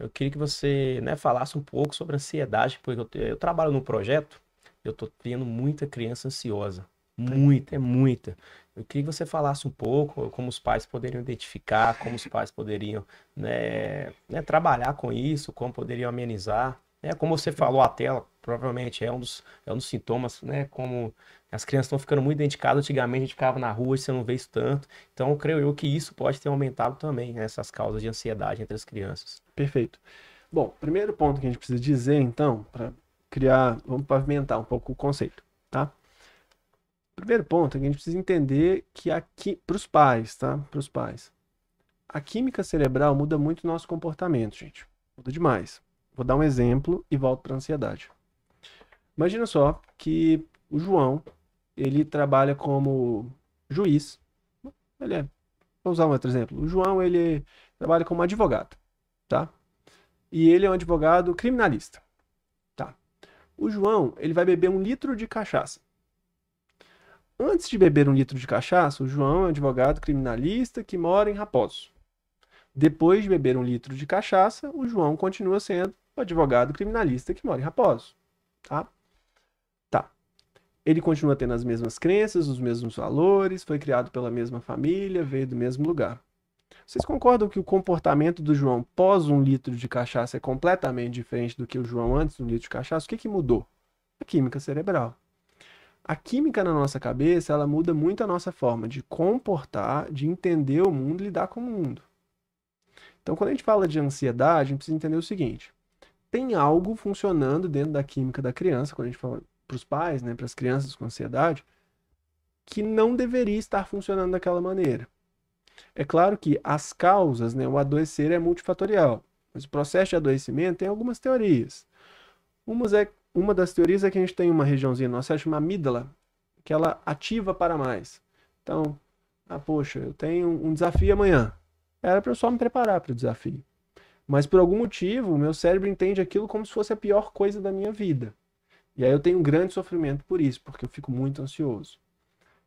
eu queria que você, né, falasse um pouco sobre ansiedade, porque eu trabalho num projeto, eu tô tendo muita criança ansiosa. Muita, é muita. Eu queria que você falasse um pouco como os pais poderiam identificar, como os pais poderiam, né, trabalhar com isso, como poderiam amenizar. Né? Como você falou, a tela provavelmente é um dos sintomas, né? Como as crianças estão ficando muito dentro de casa, antigamente a gente ficava na rua e você não vê isso tanto. Então, eu creio eu que isso pode ter aumentado também, né, essas causas de ansiedade entre as crianças. Perfeito. Bom, primeiro ponto que a gente precisa dizer, então, para criar, vamos pavimentar um pouco o conceito, tá? Primeiro ponto é que a gente precisa entender que aqui, para os pais, tá? Para os pais, a química cerebral muda muito o nosso comportamento, gente. Muda demais. Vou dar um exemplo e volto para a ansiedade. Imagina só que o João, ele trabalha como juiz. Ele é, vou usar um outro exemplo. O João, ele trabalha como advogado, tá? E ele é um advogado criminalista, tá? O João, ele vai beber 1 litro de cachaça. Antes de beber 1 litro de cachaça, o João é um advogado criminalista que mora em Raposo. Depois de beber 1 litro de cachaça, o João continua sendo o advogado criminalista que mora em Raposo, tá? Tá. Ele continua tendo as mesmas crenças, os mesmos valores, foi criado pela mesma família, veio do mesmo lugar. Vocês concordam que o comportamento do João pós 1 litro de cachaça é completamente diferente do que o João antes de 1 litro de cachaça? O que que mudou? A química cerebral. A química na nossa cabeça, ela muda muito a nossa forma de comportar, de entender o mundo e lidar com o mundo. Então, quando a gente fala de ansiedade, a gente precisa entender o seguinte: tem algo funcionando dentro da química da criança, quando a gente fala para os pais, né, para as crianças com ansiedade, que não deveria estar funcionando daquela maneira. É claro que as causas, né, o adoecer é multifatorial, mas o processo de adoecimento tem algumas teorias. Uma das teorias é que a gente tem uma regiãozinha no nosso cérebro chamada amígdala, que ela ativa para mais. Então, poxa, eu tenho um desafio amanhã. Era para eu só me preparar para o desafio. Mas por algum motivo, o meu cérebro entende aquilo como se fosse a pior coisa da minha vida. E aí eu tenho um grande sofrimento por isso, porque eu fico muito ansioso.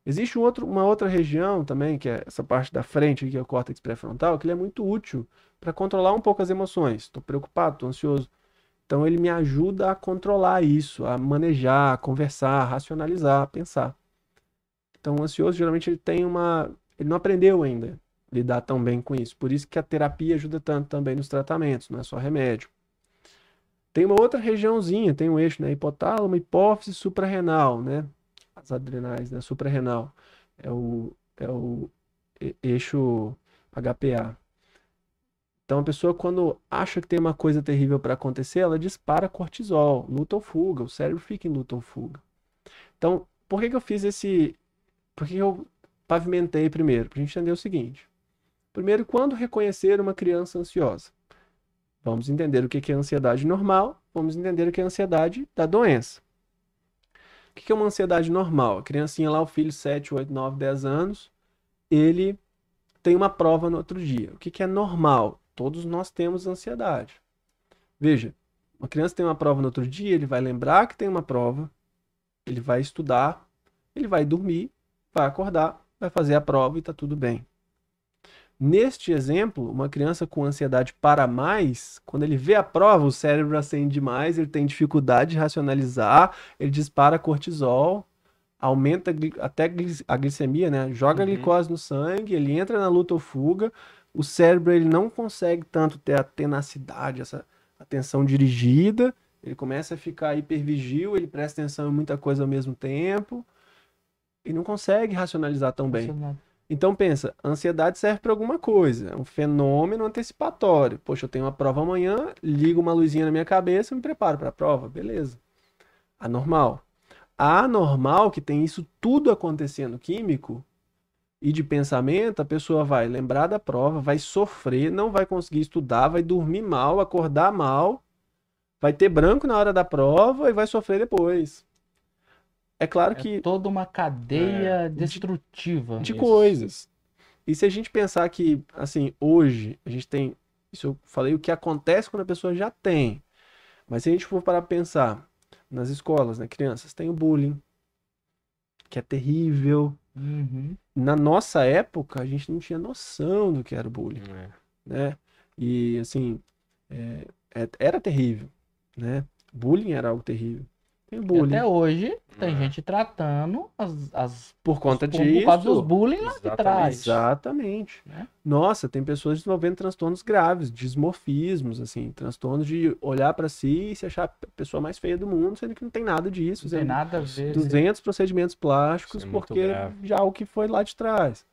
Existe uma outra região também, que é essa parte da frente, que é o córtex pré-frontal, que ele é muito útil para controlar um pouco as emoções. Estou preocupado, estou ansioso. Então ele me ajuda a controlar isso, a manejar, a conversar, a racionalizar, a pensar. Então o ansioso geralmente ele não aprendeu ainda a lidar tão bem com isso. Por isso que a terapia ajuda tanto também nos tratamentos, não é só remédio. Tem uma outra regiãozinha, tem um eixo, né? Hipotálamo, hipófise, suprarrenal, né? As adrenais, né? Suprarrenal. É o eixo HPA. Então a pessoa, quando acha que tem uma coisa terrível para acontecer, ela dispara cortisol, luta ou fuga, o cérebro fica em luta ou fuga. Então, por que que eu fiz esse. Por que que eu pavimentei primeiro? Para a gente entender o seguinte. Primeiro, quando reconhecer uma criança ansiosa? Vamos entender o que que é ansiedade normal, vamos entender o que é ansiedade da doença. O que que é uma ansiedade normal? A criancinha lá, o filho 7, 8, 9, 10 anos, ele tem uma prova no outro dia. O que que é normal? Todos nós temos ansiedade. Veja, uma criança tem uma prova no outro dia, ele vai lembrar que tem uma prova, ele vai estudar, ele vai dormir, vai acordar, vai fazer a prova e está tudo bem. Neste exemplo, uma criança com ansiedade para mais, quando ele vê a prova, o cérebro acende mais, ele tem dificuldade de racionalizar, ele dispara cortisol, aumenta até a glicemia, né? Joga a Uhum. glicose no sangue, ele entra na luta ou fuga, o cérebro ele não consegue tanto ter a tenacidade, essa atenção dirigida, ele começa a ficar hipervigil, ele presta atenção em muita coisa ao mesmo tempo e não consegue racionalizar tão bem. Funcionado. Então pensa, a ansiedade serve para alguma coisa, é um fenômeno antecipatório. Poxa, eu tenho uma prova amanhã, ligo uma luzinha na minha cabeça e me preparo para a prova, beleza. Anormal. A anormal, que tem isso tudo acontecendo químico e de pensamento, a pessoa vai lembrar da prova, vai sofrer, não vai conseguir estudar, vai dormir mal, acordar mal, vai ter branco na hora da prova e vai sofrer depois. É claro É que toda uma é, cadeia destrutiva de isso. coisas. E se a gente pensar que, assim, hoje a gente tem, isso eu falei, o que acontece quando a pessoa já tem. Mas se a gente for para pensar nas escolas, né, crianças, tem o bullying, que é terrível. Uhum. Na nossa época, a gente não tinha noção do que era o bullying, É. né? E, assim, era terrível, né? Bullying era algo terrível. Tem E bullying. até hoje tem gente tratando Por conta por causa dos disso. bullying lá de trás. Exatamente. Né? Nossa, tem pessoas desenvolvendo transtornos graves, dismorfismos, assim, transtornos de olhar pra si e se achar a pessoa mais feia do mundo, sendo que não tem nada disso. Não tem sendo nada a ver. 200 procedimentos plásticos, Isso é muito porque grave. já o que foi lá de trás.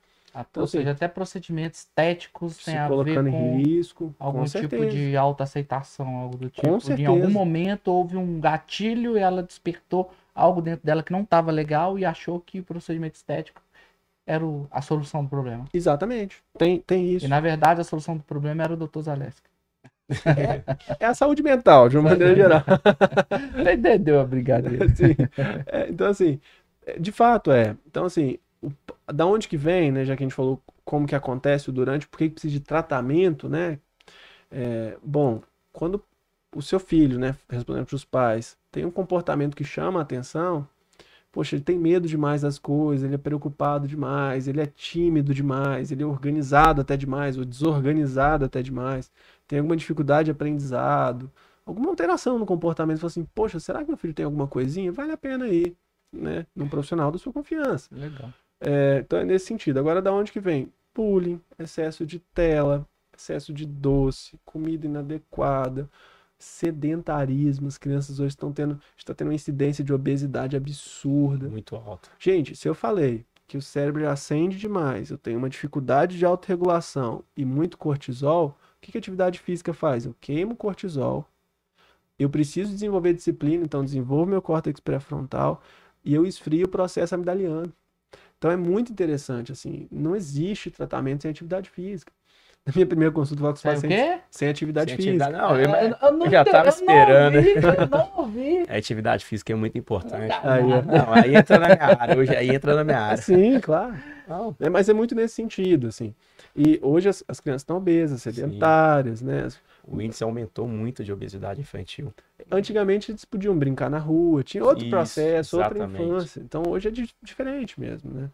Ou assim, seja, até procedimentos estéticos tem Se a ver colocando em com risco, algum com tipo certeza. de autoaceitação, algo do tipo. Com De em algum certeza. momento houve um gatilho e ela despertou algo dentro dela que não estava legal e achou que o procedimento estético era a solução do problema. Exatamente. Tem isso. E na verdade a solução do problema era o Dr. Zaleski. É a saúde mental, de uma maneira geral. Você entendeu a brincadeira? Sim. Então, assim, de fato é. Então, assim, da onde que vem, né? Já que a gente falou como que acontece o durante, por que que precisa de tratamento, né? Bom, quando o seu filho, né, respondendo para os pais, tem um comportamento que chama a atenção, poxa, ele tem medo demais das coisas, ele é preocupado demais, ele é tímido demais, ele é organizado até demais, ou desorganizado até demais, tem alguma dificuldade de aprendizado, alguma alteração no comportamento, fala assim, poxa, será que meu filho tem alguma coisinha? Vale a pena ir, né, num profissional da sua confiança. Legal. Então é nesse sentido. Agora, da onde que vem? Bullying, excesso de tela, excesso de doce, comida inadequada, sedentarismo. As crianças hoje está tendo uma incidência de obesidade absurda. Muito alto. Gente, se eu falei que o cérebro acende demais, eu tenho uma dificuldade de autorregulação e muito cortisol, o que que a atividade física faz? Eu queimo cortisol, eu preciso desenvolver disciplina, então desenvolvo meu córtex pré-frontal e eu esfrio o processo amidaliano. Então é muito interessante, assim, não existe tratamento sem atividade física. Na minha primeira consulta, eu falo com os Sabe o pacientes quê? sem atividade Sem física. atividade- Não, Eu eu já tava esperando. Eu não ouvi. A atividade física é muito importante. Aí, ó. Não, aí entra na minha área. Hoje aí entra na minha área. Sim, claro. Não, Mas é muito nesse sentido, assim. E hoje as crianças estão obesas, sedentárias, né? o índice aumentou muito de obesidade infantil. Antigamente eles podiam brincar na rua, tinha outro Isso, processo, outra exatamente. infância. Então hoje é diferente mesmo, né?